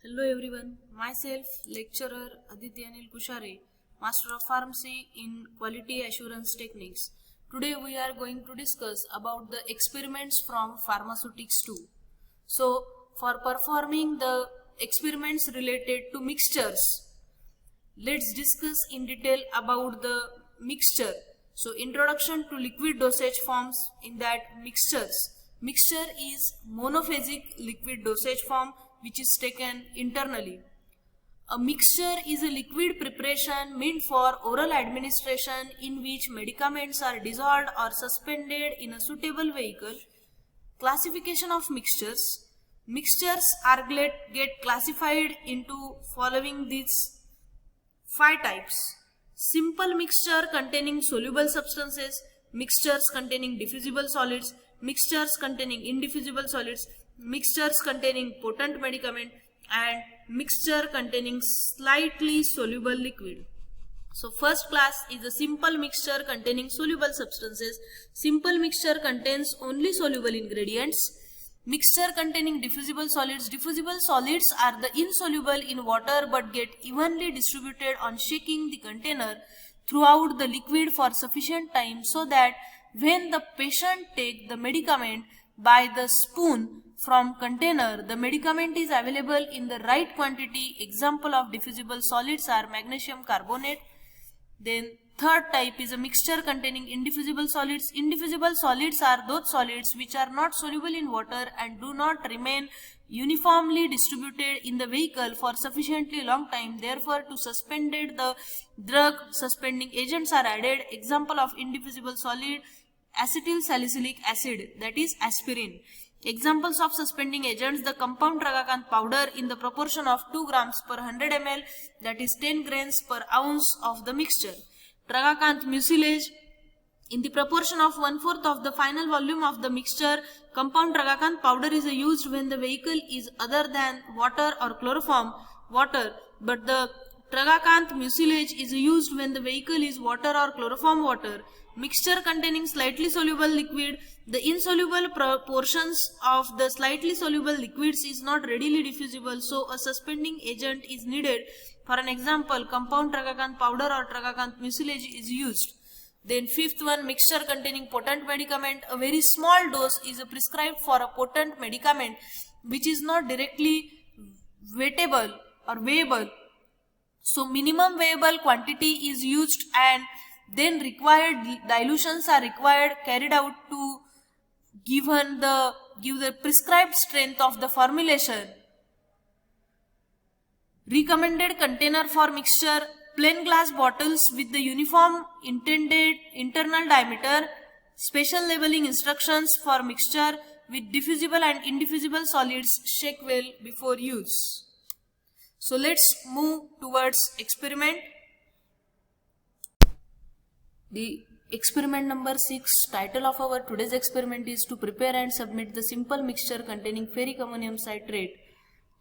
Hello everyone, myself lecturer Aditya Anil Kushare, Master of Pharmacy in Quality Assurance Techniques. Today we are going to discuss about the experiments from pharmaceutics 2. So for performing the experiments related to mixtures, let's discuss in detail about the mixture. So introduction to liquid dosage forms in that mixtures. Mixture is monophasic liquid dosage form which is taken internally. A mixture is a liquid preparation meant for oral administration in which medicaments are dissolved or suspended in a suitable vehicle. Classification of mixtures. Mixtures are get classified into following these 5 types. Simple mixture containing soluble substances, mixtures containing diffusible solids, mixtures containing indiffusible solids, mixtures containing potent medicament, and mixture containing slightly soluble liquid. So first class is a simple mixture containing soluble substances. Simple mixture contains only soluble ingredients. Mixture containing diffusible solids. Diffusible solids are the insoluble in water but get evenly distributed on shaking the container throughout the liquid for sufficient time so that when the patient take the medicament by the spoon from container, the medicament is available in the right quantity. Example of diffusible solids are magnesium carbonate. Then third type is a mixture containing indiffusible solids. Indiffusible solids are those solids which are not soluble in water and do not remain uniformly distributed in the vehicle for sufficiently long time. Therefore, to suspended the drug, suspending agents are added. Example of indiffusible solid, acetyl salicylic acid, that is aspirin. Examples of suspending agents, the compound tragacanth powder in the proportion of 2 grams per 100 ml, that is 10 grains per ounce of the mixture. Tragacanth mucilage in the proportion of 1/4 of the final volume of the mixture. Compound tragacanth powder is used when the vehicle is other than water or chloroform water, but the tragacanth mucilage is used when the vehicle is water or chloroform water. Mixture containing slightly soluble liquid. The insoluble portions of the slightly soluble liquids is not readily diffusible, so a suspending agent is needed. For an example, compound tragacanth powder or tragacanth mucilage is used. Then fifth one, mixture containing potent medicament. A very small dose is prescribed for a potent medicament which is not directly weightable or weighable. So minimum weighable quantity is used and then required dilutions are carried out to give the prescribed strength of the formulation. Recommended container for mixture, plain glass bottles with the uniform intended internal diameter. Special labeling instructions for mixture with diffusible and indiffusible solids. Shake well before use. So let's move towards experiment. The experiment number 6, title of our today's experiment is to prepare and submit the simple mixture containing ferric ammonium citrate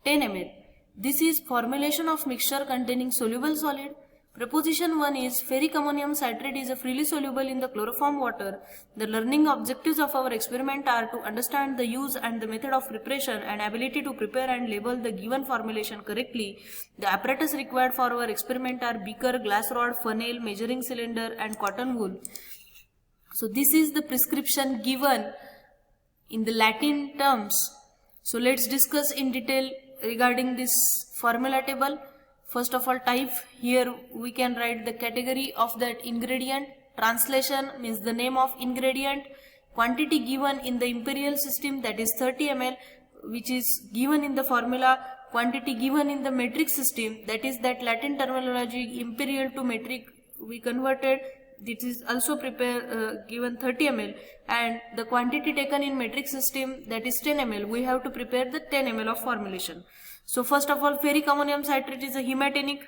10 ml. This is formulation of mixture containing soluble solid. Proposition 1 is ferric ammonium citrate is freely soluble in the chloroform water. The learning objectives of our experiment are to understand the use and the method of preparation and ability to prepare and label the given formulation correctly. The apparatus required for our experiment are beaker, glass rod, funnel, measuring cylinder and cotton wool. So this is the prescription given in the Latin terms. So let's discuss in detail regarding this formula table. First of all, type. Here we can write the category of that ingredient. Translation means the name of ingredient. Quantity given in the imperial system, that is 30 ml, which is given in the formula. Quantity given in the metric system, that is that Latin terminology imperial to metric we converted. This is also given 30 ml, and the quantity taken in metric system, that is 10 ml. We have to prepare the 10 ml of formulation. So first of all, ferric ammonium citrate is a hematinic.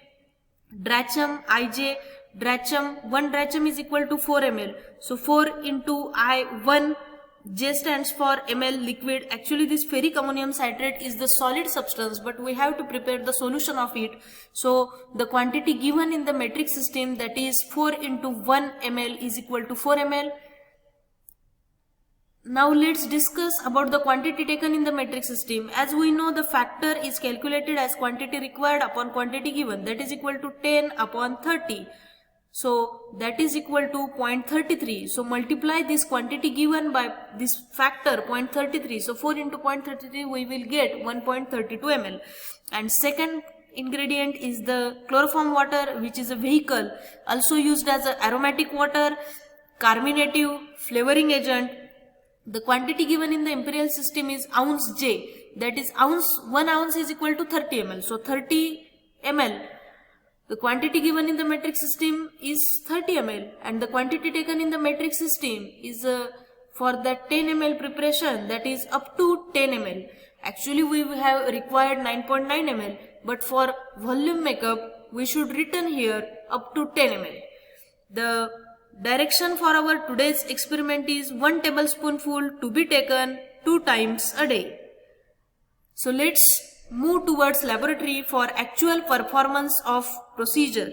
Drachm, IJ, drachm, 1 drachm is equal to 4 ml. So 4 into I1, J stands for ml liquid. Actually this ferric ammonium citrate is the solid substance, but we have to prepare the solution of it. So the quantity given in the metric system, that is 4 into 1 ml is equal to 4 ml. Now let's discuss about the quantity taken in the metric system. As we know, the factor is calculated as quantity required upon quantity given, that is equal to 10 upon 30. So that is equal to 0.33. So multiply this quantity given by this factor 0.33. So 4 into 0.33 we will get 1.32 ml. And second ingredient is the chloroform water, which is a vehicle also used as a aromatic water, carminative, flavoring agent. The quantity given in the imperial system is ounce J, that is 1 ounce is equal to 30 ml. So 30 ml. The quantity given in the metric system is 30 ml, and the quantity taken in the metric system is for that 10 ml preparation, that is up to 10 ml. Actually we have required 9.9 ml, but for volume makeup we should written here up to 10 ml. The direction for our today's experiment is 1 tablespoonful to be taken 2 times a day. So let's move towards laboratory for actual performance of procedure.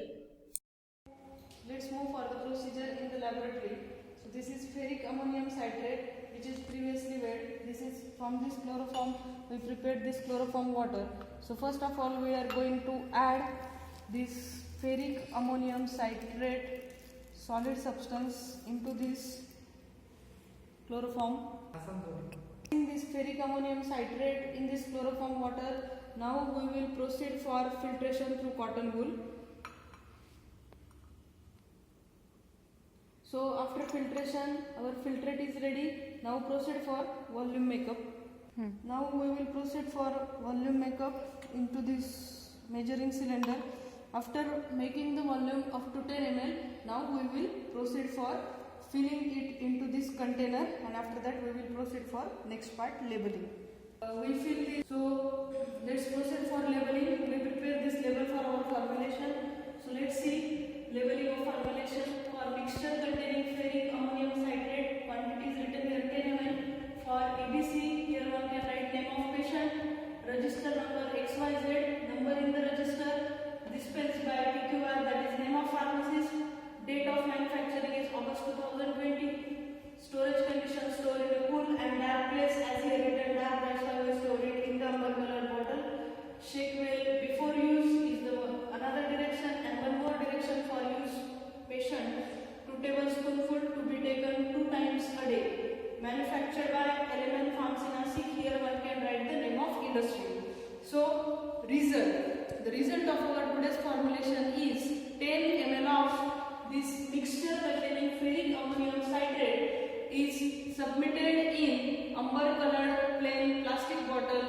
Let's move for the procedure in the laboratory. So this is ferric ammonium citrate, which is previously weighed. This is from this chloroform. We prepared this chloroform water. So first of all we are going to add this ferric ammonium citrate solid substance into this chloroform. This ferric ammonium citrate in this chloroform water. Now we will proceed for filtration through cotton wool. So after filtration our filtrate is ready. Now proceed for volume makeup. Now we will proceed for volume makeup into this measuring cylinder. After making the volume up to 10 ml, now we will proceed for filling it into this container, and after that we will proceed for next part, labeling. We fill this. So let's proceed for labeling. We prepare this label for our formulation. So let's see labeling of formulation. For mixture containing ferric ammonium citrate, quantity is written here 10 ml. For EBC, here one can write name of patient, register number XYZ, number in the register, dispensed by PQR, that is name of pharmacist, date of manufacturing is August 2020, storage condition, store in a cool and dark place, as here written dark, that's why we store it in the amber color bottle. Shake well before use is the another direction, and one more direction for use patient. 2 tablespoonful to be taken 2 times a day. Manufactured by Element Farms in Nashik, here one can write the name of industry. So result. The result of our today's formulation is 10 ml of this mixture containing ferric ammonium citrate is submitted in amber colored plain plastic bottle